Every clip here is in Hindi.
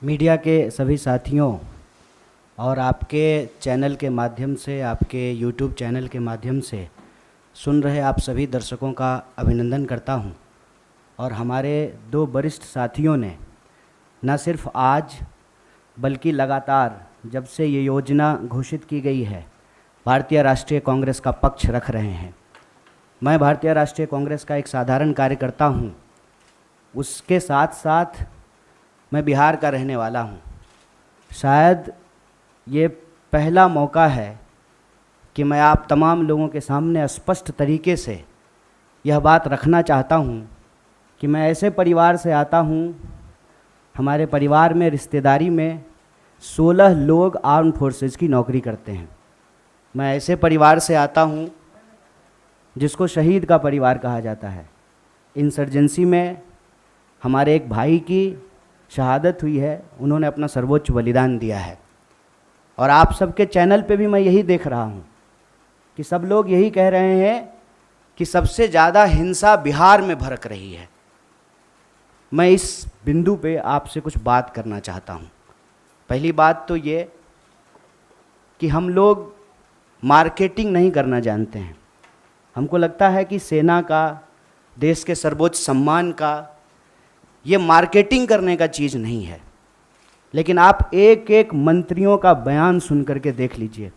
मीडिया के सभी साथियों और आपके चैनल के माध्यम से, आपके यूट्यूब चैनल के माध्यम से सुन रहे आप सभी दर्शकों का अभिनंदन करता हूं। और हमारे दो वरिष्ठ साथियों ने न सिर्फ आज बल्कि लगातार जब से ये योजना घोषित की गई है, भारतीय राष्ट्रीय कांग्रेस का पक्ष रख रहे हैं। मैं भारतीय राष्ट्रीय कांग्रेस का एक साधारण कार्यकर्ता हूं, उसके साथ साथ मैं बिहार का रहने वाला हूं। शायद ये पहला मौका है कि मैं आप तमाम लोगों के सामने स्पष्ट तरीके से यह बात रखना चाहता हूं कि मैं ऐसे परिवार से आता हूं, हमारे परिवार में रिश्तेदारी में 16 लोग आर्म फोर्सेस की नौकरी करते हैं। मैं ऐसे परिवार से आता हूं जिसको शहीद का परिवार कहा जाता है। इंसर्जेंसी में हमारे एक भाई की शहादत हुई है, उन्होंने अपना सर्वोच्च बलिदान दिया है। और आप सबके चैनल पे भी मैं यही देख रहा हूँ कि सब लोग यही कह रहे हैं कि सबसे ज़्यादा हिंसा बिहार में भड़क रही है। मैं इस बिंदु पे आपसे कुछ बात करना चाहता हूँ। पहली बात तो ये कि हम लोग मार्केटिंग नहीं करना जानते हैं। हमको लगता है कि सेना का, देश के सर्वोच्च सम्मान का, ये मार्केटिंग करने का चीज़ नहीं है। लेकिन आप एक एक मंत्रियों का बयान सुन करके देख लीजिए।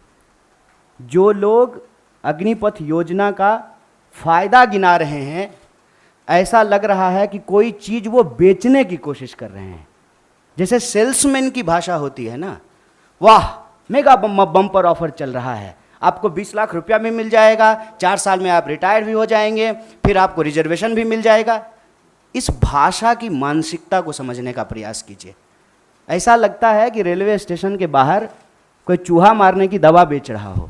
जो लोग अग्निपथ योजना का फ़ायदा गिना रहे हैं, ऐसा लग रहा है कि कोई चीज़ वो बेचने की कोशिश कर रहे हैं। जैसे सेल्समैन की भाषा होती है ना, वाह मेगा बम्पर ऑफर चल रहा है, आपको 20 लाख रुपया भी मिल जाएगा, 4 साल में आप रिटायर भी हो जाएंगे, फिर आपको रिजर्वेशन भी मिल जाएगा। इस भाषा की मानसिकता को समझने का प्रयास कीजिए। ऐसा लगता है कि रेलवे स्टेशन के बाहर कोई चूहा मारने की दवा बेच रहा हो।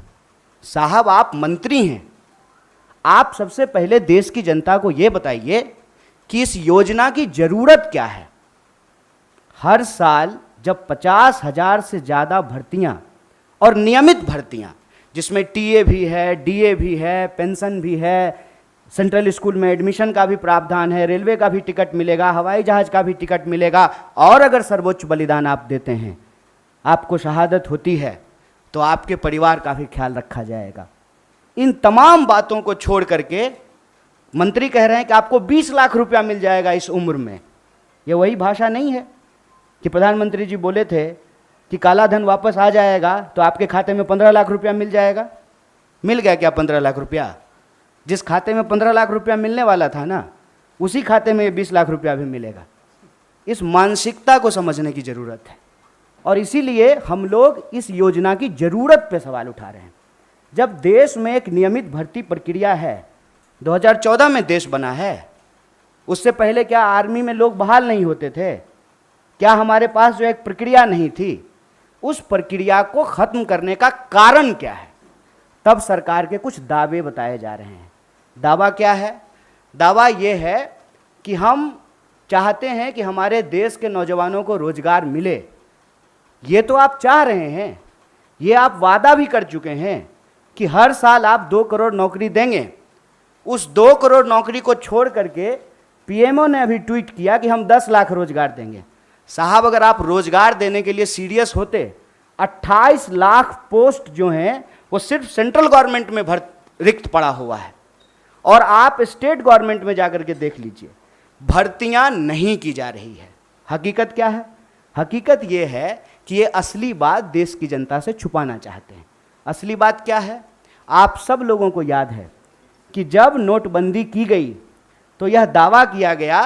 साहब, आप मंत्री हैं, आप सबसे पहले देश की जनता को ये बताइए कि इस योजना की ज़रूरत क्या है। हर साल जब 50,000 से ज़्यादा भर्तियां और नियमित भर्तियां, जिसमें टीए भी है, डीए भी है, पेंशन भी है, सेंट्रल स्कूल में एडमिशन का भी प्रावधान है, रेलवे का भी टिकट मिलेगा, हवाई जहाज़ का भी टिकट मिलेगा, और अगर सर्वोच्च बलिदान आप देते हैं, आपको शहादत होती है, तो आपके परिवार का भी ख्याल रखा जाएगा। इन तमाम बातों को छोड़ करके मंत्री कह रहे हैं कि आपको 20 लाख रुपया मिल जाएगा इस उम्र में। ये वही भाषा नहीं है कि प्रधानमंत्री जी बोले थे कि काला धन वापस आ जाएगा तो आपके खाते में 15 लाख रुपया मिल जाएगा। मिल गया क्या 15 लाख रुपया? जिस खाते में 15 लाख रुपया मिलने वाला था ना, उसी खाते में 20 लाख रुपया भी मिलेगा। इस मानसिकता को समझने की ज़रूरत है और इसीलिए हम लोग इस योजना की ज़रूरत पे सवाल उठा रहे हैं। जब देश में एक नियमित भर्ती प्रक्रिया है, 2014 में देश बना है, उससे पहले क्या आर्मी में लोग बहाल नहीं होते थे? क्या हमारे पास जो एक प्रक्रिया नहीं थी, उस प्रक्रिया को ख़त्म करने का कारण क्या है? तब सरकार के कुछ दावे बताए जा रहे हैं। दावा क्या है? दावा ये है कि हम चाहते हैं कि हमारे देश के नौजवानों को रोजगार मिले। ये तो आप चाह रहे हैं, ये आप वादा भी कर चुके हैं कि हर साल आप 2 करोड़ नौकरी देंगे। उस 2 करोड़ नौकरी को छोड़ करके पीएमओ ने अभी ट्वीट किया कि हम 10 लाख रोजगार देंगे। साहब, अगर आप रोजगार देने के लिए सीरियस होते, 28 लाख पोस्ट जो हैं वो सिर्फ सेंट्रल गवर्नमेंट में रिक्त पड़ा हुआ है। और आप स्टेट गवर्नमेंट में जाकर के देख लीजिए, भर्तियां नहीं की जा रही है। हकीकत क्या है? हकीकत ये है कि ये असली बात देश की जनता से छुपाना चाहते हैं। असली बात क्या है? आप सब लोगों को याद है कि जब नोटबंदी की गई तो यह दावा किया गया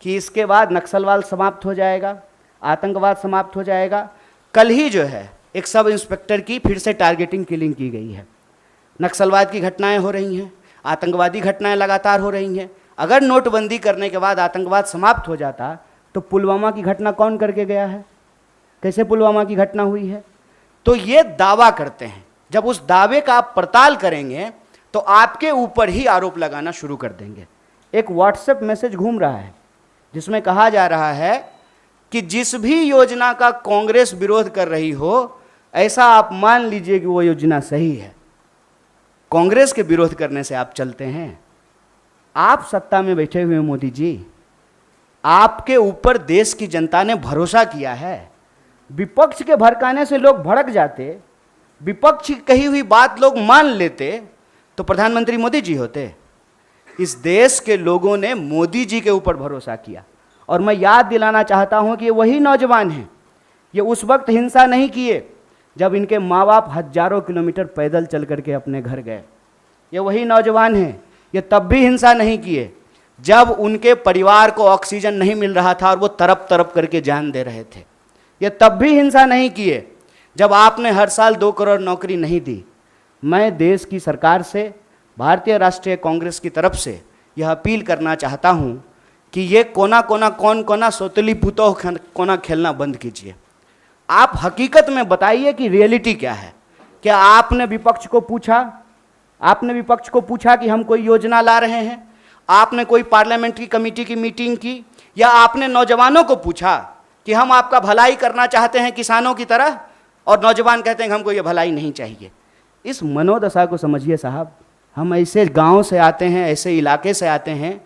कि इसके बाद नक्सलवाद समाप्त हो जाएगा, आतंकवाद समाप्त हो जाएगा। कल ही जो है एक सब इंस्पेक्टर की फिर से टारगेटिंग किलिंग की गई है। नक्सलवाद की घटनाएं हो रही हैं, आतंकवादी घटनाएं लगातार हो रही हैं। अगर नोटबंदी करने के बाद आतंकवाद समाप्त हो जाता तो पुलवामा की घटना कौन करके गया है? कैसे पुलवामा की घटना हुई है? तो ये दावा करते हैं। जब उस दावे का आप पड़ताल करेंगे तो आपके ऊपर ही आरोप लगाना शुरू कर देंगे। एक व्हाट्सएप मैसेज घूम रहा है जिसमें कहा जा रहा है कि जिस भी योजना का कांग्रेस विरोध कर रही हो, ऐसा आप मान लीजिए कि वो योजना सही है। कांग्रेस के विरोध करने से आप चलते हैं? आप सत्ता में बैठे हुए मोदी जी, आपके ऊपर देश की जनता ने भरोसा किया है। विपक्ष के भड़काने से लोग भड़क जाते, विपक्ष की कही हुई बात लोग मान लेते, तो प्रधानमंत्री मोदी जी होते। इस देश के लोगों ने मोदी जी के ऊपर भरोसा किया। और मैं याद दिलाना चाहता हूं कि ये वही नौजवान हैं, ये उस वक्त हिंसा नहीं किए जब इनके माँ बाप हजारों किलोमीटर पैदल चल करके अपने घर गए। ये वही नौजवान हैं, ये तब भी हिंसा नहीं किए जब उनके परिवार को ऑक्सीजन नहीं मिल रहा था और वो तरप तरप करके जान दे रहे थे। ये तब भी हिंसा नहीं किए जब आपने हर साल 2 करोड़ नौकरी नहीं दी। मैं देश की सरकार से, भारतीय राष्ट्रीय कांग्रेस की तरफ से यह अपील करना चाहता हूँ कि ये कोना कोना कौन कोना सोतली पुतो कोना खेलना बंद कीजिए। आप हकीकत में बताइए कि रियलिटी क्या है। क्या आपने विपक्ष को पूछा? आपने विपक्ष को पूछा कि हम कोई योजना ला रहे हैं? आपने कोई पार्लियामेंट्री कमेटी की मीटिंग की? या आपने नौजवानों को पूछा कि हम आपका भलाई करना चाहते हैं किसानों की तरह, और नौजवान कहते हैं कि हमको ये भलाई नहीं चाहिए? इस मनोदशा को समझिए साहब। हम ऐसे गांव से आते हैं, ऐसे इलाके से आते हैं,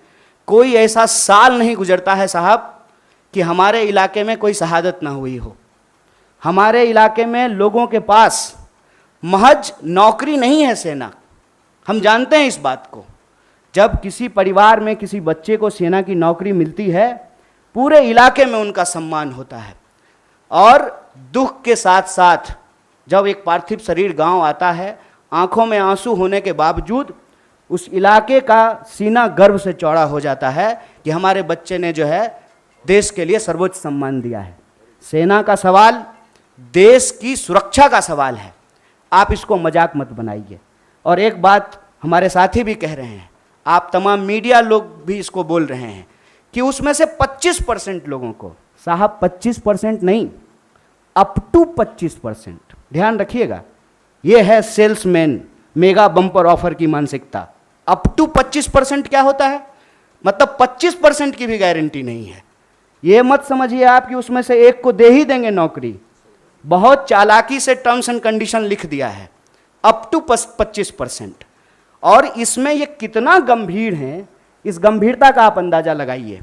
कोई ऐसा साल नहीं गुजरता है साहब कि हमारे इलाके में कोई शहादत ना हुई हो। हमारे इलाके में लोगों के पास महज नौकरी नहीं है सेना, हम जानते हैं इस बात को। जब किसी परिवार में किसी बच्चे को सेना की नौकरी मिलती है, पूरे इलाके में उनका सम्मान होता है। और दुख के साथ साथ जब एक पार्थिव शरीर गांव आता है, आंखों में आंसू होने के बावजूद उस इलाके का सीना गर्व से चौड़ा हो जाता है कि हमारे बच्चे ने जो है देश के लिए सर्वोच्च सम्मान दिया है। सेना का सवाल देश की सुरक्षा का सवाल है, आप इसको मजाक मत बनाइए। और एक बात हमारे साथी भी कह रहे हैं, आप तमाम मीडिया लोग भी इसको बोल रहे हैं कि उसमें से 25% लोगों को, साहब 25% नहीं, अप टू 25%, ध्यान रखिएगा, ये है सेल्समैन मेगा बम्पर ऑफर की मानसिकता। अप टू 25% क्या होता है? मतलब 25% की भी गारंटी नहीं है। ये मत समझिए आप कि उसमें से एक को दे ही देंगे नौकरी। बहुत चालाकी से टर्म्स एंड कंडीशन लिख दिया है, अप टू 25%। और इसमें ये कितना गंभीर है, इस गंभीरता का आप अंदाजा लगाइए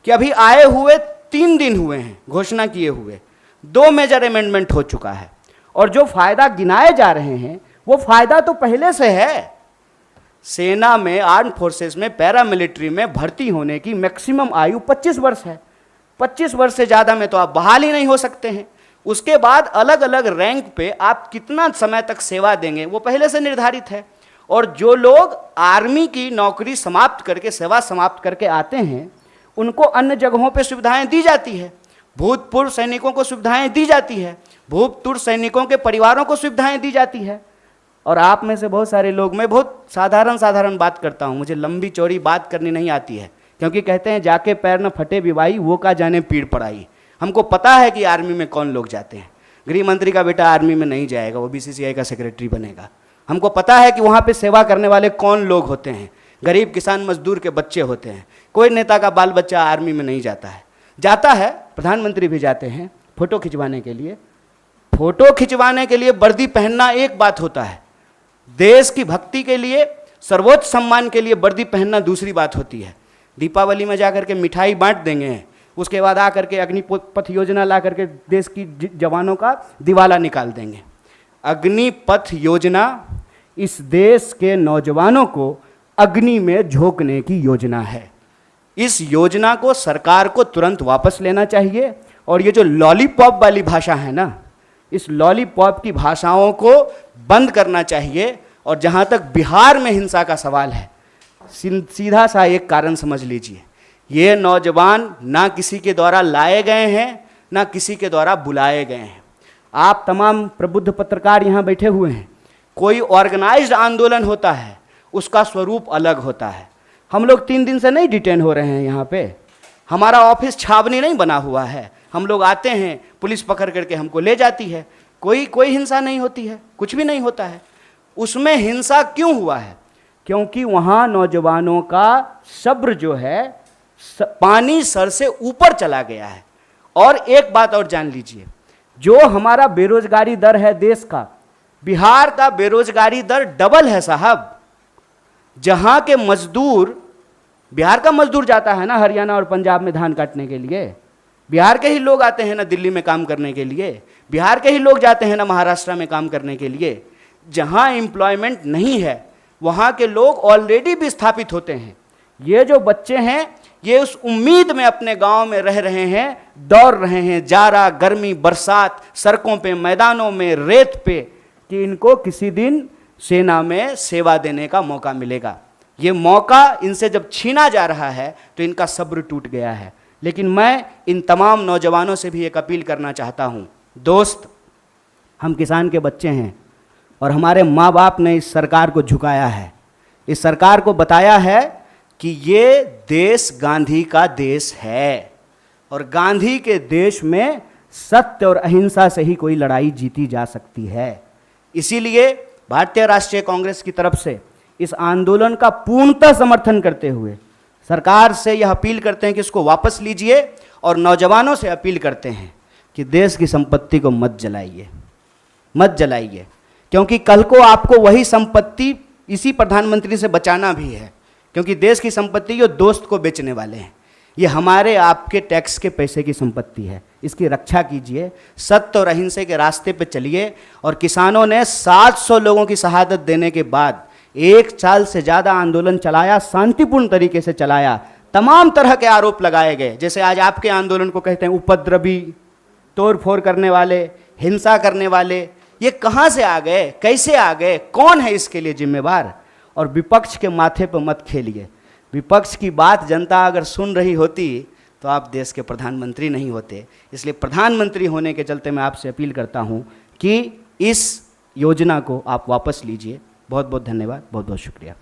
कि अभी आए हुए 3 दिन हुए हैं घोषणा किए हुए, 2 मेजर अमेंडमेंट हो चुका है, और जो फायदा गिनाए जा रहे हैं वो फायदा तो पहले से है। सेना में, आर्म फोर्सेस में, पैरामिलिट्री में भर्ती होने की मैक्सिमम आयु 25 वर्ष है। 25 वर्ष से ज़्यादा में तो आप बहाल ही नहीं हो सकते हैं। उसके बाद अलग अलग रैंक पे आप कितना समय तक सेवा देंगे वो पहले से निर्धारित है। और जो लोग आर्मी की नौकरी समाप्त करके, सेवा समाप्त करके आते हैं, उनको अन्य जगहों पे सुविधाएं दी जाती है। भूतपूर्व सैनिकों को सुविधाएं दी जाती है, भूतपूर्व सैनिकों के परिवारों को सुविधाएं दी जाती है। और आप में से बहुत सारे लोग, मैं बहुत साधारण बात करता हूँ, मुझे लंबी चौड़ी बात करनी नहीं आती है, क्योंकि कहते हैं जाके पैर न फटे बिवाई, वो का जाने पीड़ पड़ाई। हमको पता है कि आर्मी में कौन लोग जाते हैं। गृह मंत्री का बेटा आर्मी में नहीं जाएगा, वो BCCI का सेक्रेटरी बनेगा। हमको पता है कि वहाँ पे सेवा करने वाले कौन लोग होते हैं, गरीब किसान मजदूर के बच्चे होते हैं। कोई नेता का बाल बच्चा आर्मी में नहीं जाता है। जाता है, प्रधानमंत्री भी जाते हैं फोटो खिंचवाने के लिए। फोटो खिंचवाने के लिए वर्दी पहनना एक बात होता है, देश की भक्ति के लिए, सर्वोच्च सम्मान के लिए वर्दी पहनना दूसरी बात होती है। दीपावली में जाकर के मिठाई बांट देंगे, उसके बाद आकर के अग्निपथ योजना ला करके देश की जवानों का दिवाला निकाल देंगे। अग्निपथ योजना इस देश के नौजवानों को अग्नि में झोंकने की योजना है। इस योजना को सरकार को तुरंत वापस लेना चाहिए। और ये जो लॉलीपॉप वाली भाषा है ना, इस लॉलीपॉप की भाषाओं को बंद करना चाहिए। और जहाँ तक बिहार में हिंसा का सवाल है, सीधा सा एक कारण समझ लीजिए, ये नौजवान ना किसी के द्वारा लाए गए हैं, ना किसी के द्वारा बुलाए गए हैं। आप तमाम प्रबुद्ध पत्रकार यहाँ बैठे हुए हैं, कोई ऑर्गेनाइज्ड आंदोलन होता है, उसका स्वरूप अलग होता है। हम लोग 3 दिन से नहीं डिटेन हो रहे हैं यहाँ पे, हमारा ऑफिस छावनी नहीं बना हुआ है। हम लोग आते हैं, पुलिस पकड़ करके हमको ले जाती है, कोई हिंसा नहीं होती है, कुछ भी नहीं होता है। उसमें हिंसा क्यों हुआ है? क्योंकि वहाँ नौजवानों का सब्र जो है पानी सर से ऊपर चला गया है। और एक बात और जान लीजिए, जो हमारा बेरोजगारी दर है देश का, बिहार का बेरोजगारी दर डबल है साहब। जहाँ के मजदूर बिहार का मजदूर जाता है ना हरियाणा और पंजाब में धान काटने के लिए, बिहार के ही लोग आते हैं ना दिल्ली में काम करने के लिए, बिहार के ही लोग जाते हैं ना महाराष्ट्र में काम करने के लिए। जहां एम्प्लॉयमेंट नहीं है वहां के लोग ऑलरेडी विस्थापित होते हैं। ये जो बच्चे हैं ये उस उम्मीद में अपने गांव में रह रहे हैं, दौड़ रहे हैं जाड़ा गर्मी बरसात, सड़कों पे मैदानों में रेत पे, कि इनको किसी दिन सेना में सेवा देने का मौका मिलेगा। ये मौका इनसे जब छीना जा रहा है तो इनका सब्र टूट गया है। लेकिन मैं इन तमाम नौजवानों से भी एक अपील करना चाहता हूँ, दोस्त, हम किसान के बच्चे हैं और हमारे माँ बाप ने इस सरकार को झुकाया है, इस सरकार को बताया है कि ये देश गांधी का देश है और गांधी के देश में सत्य और अहिंसा से ही कोई लड़ाई जीती जा सकती है। इसीलिए भारतीय राष्ट्रीय कांग्रेस की तरफ से इस आंदोलन का पूर्णतः समर्थन करते हुए सरकार से यह अपील करते हैं कि इसको वापस लीजिए और नौजवानों से अपील करते हैं कि देश की संपत्ति को मत जलाइए, मत जलाइए, क्योंकि कल को आपको वही संपत्ति इसी प्रधानमंत्री से बचाना भी है। क्योंकि देश की संपत्ति ये दोस्त को बेचने वाले हैं, ये हमारे आपके टैक्स के पैसे की संपत्ति है, इसकी रक्षा कीजिए, सत्य और अहिंसा के रास्ते पे चलिए। और किसानों ने 700 लोगों की शहादत देने के बाद 1 साल से ज़्यादा आंदोलन चलाया, शांतिपूर्ण तरीके से चलाया, तमाम तरह के आरोप लगाए गए, जैसे आज आपके आंदोलन को कहते हैं उपद्रवी, तोड़फोड़ करने वाले, हिंसा करने वाले। ये कहाँ से आ गए, कैसे आ गए, कौन है इसके लिए जिम्मेवार? और विपक्ष के माथे पर मत खेलिए। विपक्ष की बात जनता अगर सुन रही होती तो आप देश के प्रधानमंत्री नहीं होते। इसलिए प्रधानमंत्री होने के चलते मैं आपसे अपील करता हूं कि इस योजना को आप वापस लीजिए। बहुत बहुत धन्यवाद, बहुत बहुत शुक्रिया।